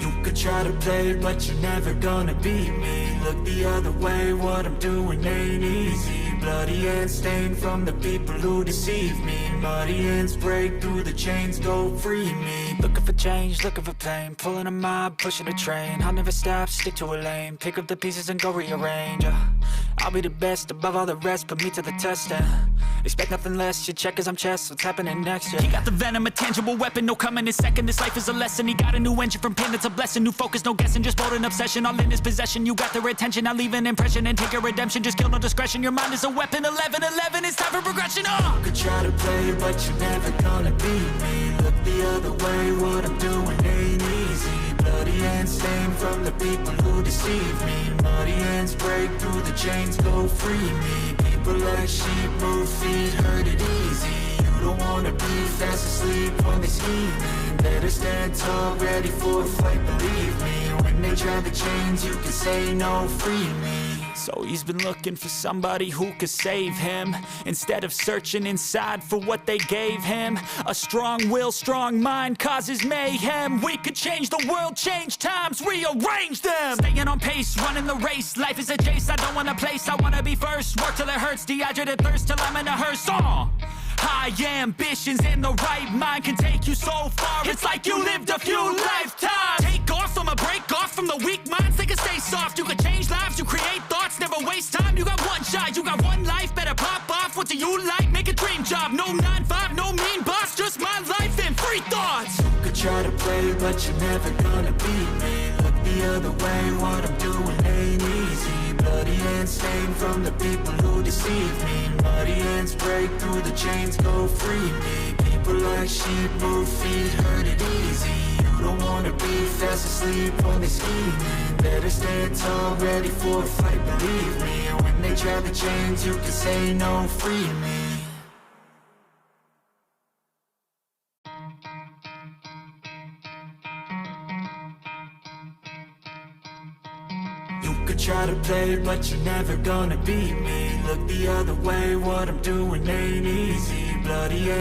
You could try to play, but you're never gonna beat me. Look the other way, what I'm doing ain't easy. Bloody hands stained from the people who deceive me. Muddy hands break through the chains, go free me. Looking for change, looking for pain, pulling a mob, pushing a train. I'll never stop, stick to a lane, pick up the pieces and go rearrange. I'll be the best above all the rest, put me to the test and expect nothing less. You check as I'm chess, what's happening next? Yeah. He got the venom, a tangible weapon, no coming in second. This life is a lesson, he got a new engine from pain, it's a blessing. New focus, no guessing, just bold and obsession, all in his possession. You got their attention, I leave an impression and take your redemption. Just kill, no discretion, your mind is a weapon. 11-11, it's time for progression. You could try to play, but you're never gonna beat me. Look the other way, what I'm doing ain't easy. Bloody hands stained from the people who deceive me. Muddy hands break through the chains, go free me. People like sheep move feet, hurt it easy. You don't wanna be fast asleep when they scheming. Better stand tall, ready for a fight, believe me. When they try the chains, you can say no, free me. So he's been looking for somebody who could save him, instead of searching inside for what they gave him. A strong will, strong mind causes mayhem. We could change the world, change times, rearrange them. Staying on pace, running the race, life is a chase. I don't want a place, I wanna be first. Work till it hurts, dehydrated thirst till I'm in a hearse. High ambitions and the right mind can take you so far. It's like you lived a few lifetimes. Take off, I'ma break off from the weak minds. They can stay soft, you can change lives, you create thoughts. Never waste time, you got one shot, you got one life. Better pop off, what do you like? Make a dream job, no 9-5, no mean boss. Just my life and free thoughts. You could try to play, but you're never gonna beat me. Look the other way, what I'm doing ain't easy. Bloody hands stained from the people who deceive me. Muddy hands break through the chains, go free me. People like sheep move feet, hurt it easy. You don't wanna be fast asleep when they scheming. Better stand tall, ready for a fight, believe me. And when they try the chains, you can say no, free me. You could try to play, but you're never gonna beat me. Look the other way, what I'm doing ain't easy. Bloody hands